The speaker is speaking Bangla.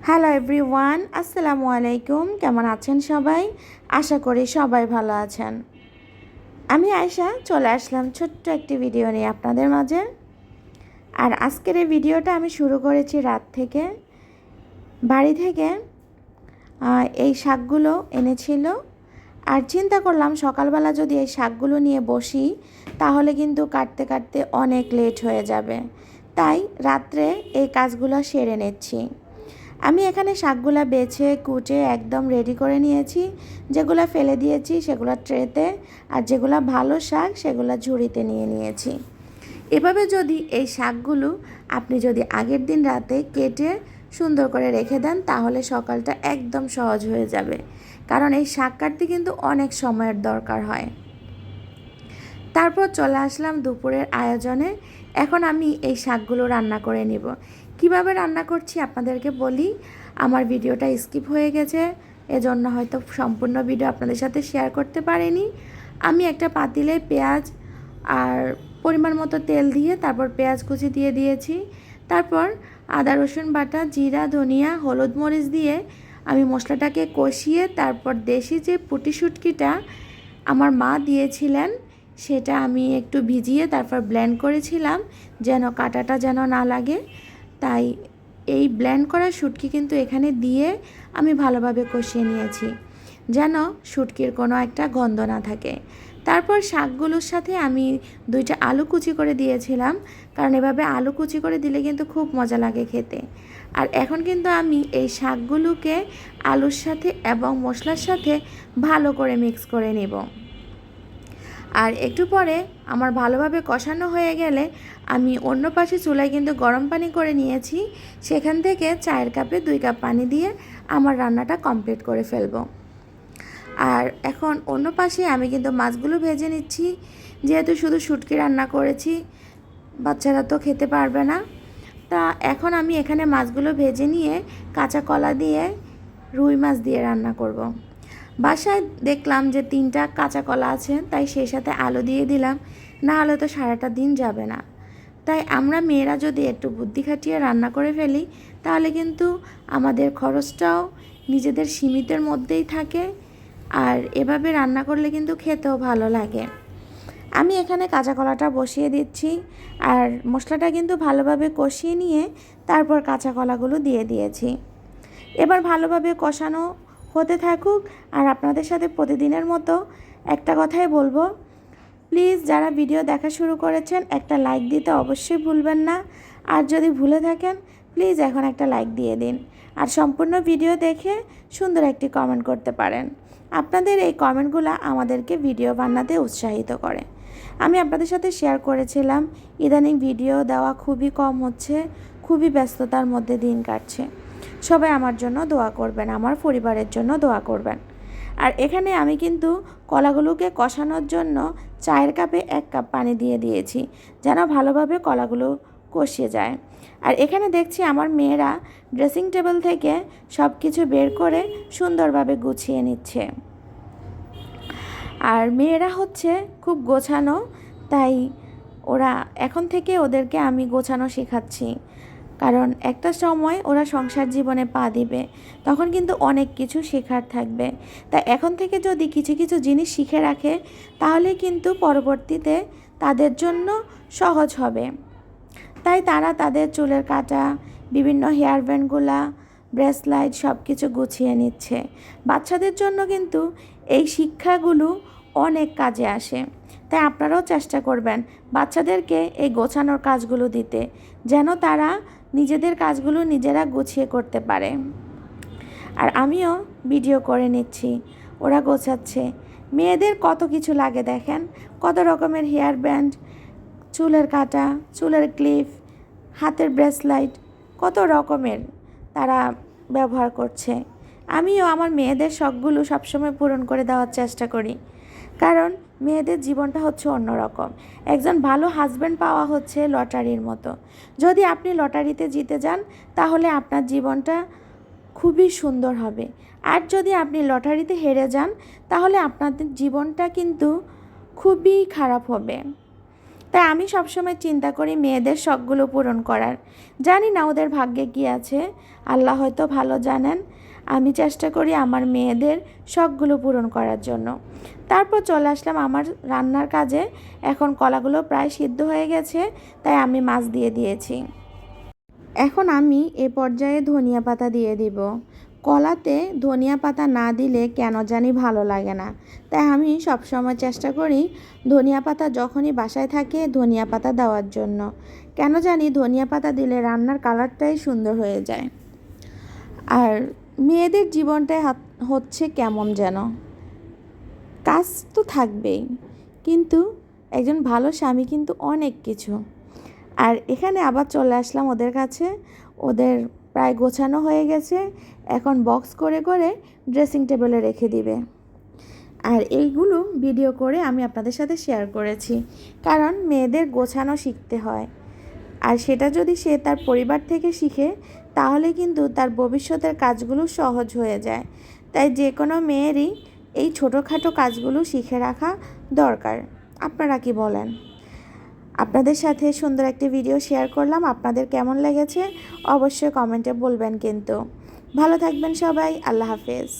হ্যালো এভরিওয়ান, আসসালামু আলাইকুম। কেমন আছেন সবাই? আশা করি সবাই ভালো আছেন। আমি আয়শা চলে আসলাম ছোট্ট একটি ভিডিও নিয়ে আপনাদের মাঝে। আর আজকের এই ভিডিওটা আমি শুরু করেছি রাত থেকে। বাড়ি থেকে এই শাকগুলো এনেছিল। আর চিন্তা করলাম সকালবেলা যদি এই শাকগুলো নিয়ে বসি তাহলে কিন্তু কাটতে কাটতে অনেক লেট হয়ে যাবে। তাই রাত্রে এই কাজগুলো সেরে নিচ্ছি। আমি এখানে শাকগুলো বেছে কুটে একদম রেডি করে নিয়েছি। যেগুলো ফেলে দিয়েছি সেগুলো ট্রেতে, আর যেগুলো ভালো শাক সেগুলো ঝুড়িতে নিয়ে নিয়েছি। এভাবে যদি এই শাকগুলো আপনি যদি আগের দিন রাতে কেটে সুন্দর করে রেখে দেন তাহলে সকালটা একদম সহজ হয়ে যাবে, কারণ এই শাক কাটতে কিন্তু অনেক সময়ের দরকার হয়। তারপর চলে আসলাম দুপুরের আয়োজনে। এখন আমি এই শাকগুলো রান্না করে নিব। কিভাবে রান্না করছি আপনাদেরকে বলি। আমার ভিডিওটা স্কিপ হয়ে গেছে, এজন্য হয়তো সম্পূর্ণ ভিডিও আপনাদের সাথে শেয়ার করতে পারিনি। আমি একটা পাতিলে পেঁয়াজ আর পরিমাণ মতো তেল দিয়ে তারপর পেঁয়াজ কুচি দিয়ে দিয়েছি। তারপর আদা রসুন বাটা, জিরা, ধনিয়া, হলুদ মরিচ দিয়ে আমি মশলাটাকে কষিয়ে তারপর দেশি যে পুঁটি শুটকিটা আমার মা দিয়েছিলেন সেটা আমি একটু ভিজিয়ে তারপর ব্লেন্ড করেছিলাম যেন কাঁটাটা যেন না লাগে। তাই এই ব্লেন্ড করা শুটকি কিন্তু এখানে দিয়ে আমি ভালোভাবে কষিয়ে নিয়েছি যেন শুটকির কোনো একটা গন্ধ না থাকে। তারপর শাকগুলোর সাথে আমি 2টা আলু কুচি করে দিয়েছিলাম, কারণ এভাবে আলু কুচি করে দিলে কিন্তু খুব মজা লাগে খেতে। আর এখন কিন্তু আমি এই শাকগুলোকে আলুর সাথে এবং মশলার সাথে ভালো করে মিক্স করে নেব। আর একটু পরে আমার ভালোভাবে কষানো হয়ে গেলে আমি অন্য পাশে চুলায় কিন্তু গরম পানি করে নিয়েছি। সেখান থেকে চায়ের কাপে 2 কাপ পানি দিয়ে আমার রান্নাটা কমপ্লিট করে ফেলবো। আর এখন অন্য পাশে আমি কিন্তু মাছগুলো ভেজে নিচ্ছি। যেহেতু শুধু শুটকি রান্না করেছি, বাচ্চারা তো খেতে পারবে না। তা এখন আমি এখানে মাছগুলো ভেজে নিয়ে কাঁচা কলা দিয়ে রুই মাছ দিয়ে রান্না করব। বাসায় দেখলাম যে 3টা কাঁচা কলা আছে, তাই সেই সাথে আলু দিয়ে দিলাম, না হলে তো সারাটা দিন যাবে না। তাই আমরা মেয়েরা যদি একটু বুদ্ধি খাটিয়ে রান্না করে ফেলি তাহলে কিন্তু আমাদের খরচটাও নিজেদের সীমিতের মধ্যেই থাকে, আর এভাবে রান্না করলে কিন্তু খেতেও ভালো লাগে। আমি এখানে কাঁচা কলাটা বসিয়ে দিচ্ছি, আর মশলাটা কিন্তু ভালোভাবে কষিয়ে নিয়ে তারপর কাঁচা কলাগুলো দিয়ে দিয়েছি। এবার ভালোভাবে কষানো হতে থাকুক। আর আপনাদের সাথে প্রতিদিনের মতো একটা কথাই বলবো, প্লিজ যারা ভিডিও দেখা শুরু করেছেন একটা লাইক দিতে অবশ্যই ভুলবেন না। আর যদি ভুলে থাকেন প্লিজ এখন একটা লাইক দিয়ে দিন। আর সম্পূর্ণ ভিডিও দেখে সুন্দর একটি কমেন্ট করতে পারেন। আপনাদের এই কমেন্টগুলো আমাদেরকে ভিডিও বানাতে উৎসাহিত করে। আমি আপনাদের সাথে শেয়ার করেছিলাম ইদানিং ভিডিও দেওয়া খুবই কম হচ্ছে, খুবই ব্যস্ততার মধ্যে দিন কাটছে। সবাই আমার জন্য দোয়া করবেন, আমার পরিবারের জন্য দোয়া করবেন। আর এখানে আমি কিন্তু কলাগুলোকে কষানোর জন্য চায়ের কাপে 1 কাপ পানি দিয়ে দিয়েছি যেন ভালোভাবে কলাগুলো কষিয়ে যায়। আর এখানে দেখছি আমার মেয়েরা ড্রেসিং টেবিল থেকে সব কিছু বের করে সুন্দরভাবে গুছিয়ে নিচ্ছে। আর মেয়েরা হচ্ছে খুব গোছানো, তাই ওরা এখন থেকে ওদেরকে আমি গোছানো শেখাচ্ছি। কারণ একটা সময় ওরা সংসার জীবনে পা দিবে, তখন কিন্তু অনেক কিছু শেখার থাকবে। তাই এখন থেকে যদি কিছু কিছু জিনিস শিখে রাখে তাহলে কিন্তু পরবর্তীতে তাদের জন্য সহজ হবে। তাই তারা তাদের চুলের কাটা, বিভিন্ন হেয়ার ব্যান্ডগুলা, ব্রেসলাইট সব কিছু গুছিয়ে নিচ্ছে। বাচ্চাদের জন্য কিন্তু এই শিক্ষাগুলো অনেক কাজে আসে। তাই আপনারাও চেষ্টা করবেন বাচ্চাদেরকে এই গোছানোর কাজগুলো দিতে, যেন তারা নিজেদের কাজগুলো নিজেরা গুছিয়ে করতে পারে। আর আমিও ভিডিও করে নিচ্ছি, ওরা গোছাচ্ছে। মেয়েদের কত কিছু লাগে দেখেন, কত রকমের হেয়ার ব্যান্ড, চুলের কাটা, চুলের ক্লিপ, হাতের ব্রেসলাইট, কত রকমের তারা ব্যবহার করছে। আমিও আমার মেয়েদের শখগুলো সবসময় পূরণ করে দেওয়ার চেষ্টা করি, কারণ মেয়েদের জীবনটা হচ্ছে অন্যরকম। একজন ভালো হাজব্যান্ড পাওয়া হচ্ছে লটারির মতো। যদি আপনি লটারিতে জিতে যান তাহলে আপনার জীবনটা খুবই সুন্দর হবে। আর যদি আপনি লটারিতে হেরে যান তাহলে আপনাদের জীবনটা কিন্তু খুবই খারাপ হবে। তাই আমি সবসময় চিন্তা করি মেয়েদের শখগুলো পূরণ করার। জানি না ওদের ভাগ্যে কী আছে, আল্লাহ হয়তো ভালো জানেন। আমি চেষ্টা করি আমার মেয়েদের শখগুলো পূরণ করার জন্য। তারপর চলে আসলাম আমার রান্নার কাজে। এখন কলাগুলো প্রায় সিদ্ধ হয়ে গেছে, তাই আমি মাছ দিয়ে দিয়েছি। এখন আমি এ পর্যায়ে ধনিয়া পাতা দিয়ে দিব। কলাতে ধনিয়া পাতা না দিলে কেন জানি ভালো লাগে না, তাই আমি সবসময় চেষ্টা করি ধনিয়া পাতা যখনই বাসায় থাকে ধনিয়া পাতা দেওয়ার জন্য। কেন জানি ধনিয়া পাতা দিলে রান্নার কালারটাই সুন্দর হয়ে যায়। আর মেয়েদের জীবনটাই হচ্ছে কেমন যেন, কাজ তো থাকবেই, কিন্তু একজন ভালো স্বামী কিন্তু অনেক কিছু। আর এখানে আবার চলে আসলাম ওদের কাছে। ওদের প্রায় গোছানো হয়ে গেছে, এখন বক্স করে করে ড্রেসিং টেবিলে রেখে দিবে। আর এইগুলো ভিডিও করে আমি আপনাদের সাথে শেয়ার করেছি, কারণ মেয়েদের গোছানো শিখতে হয়। আর সেটা যদি সে তার পরিবার থেকে শিখে, তাহলে কিন্তু তার ভবিষ্যতের কাজগুলো সহজ হয়ে যায়। তাই যে কোনো মেয়েরই এই ছোটোখাটো কাজগুলো শিখে রাখা দরকার। আপনারা কি বলেন? আপনাদের সাথে সুন্দর একটি ভিডিও শেয়ার করলাম। আপনাদের কেমন লেগেছে অবশ্যই কমেন্টে বলবেন কিন্তু। ভালো থাকবেন সবাই। আল্লাহ হাফেজ।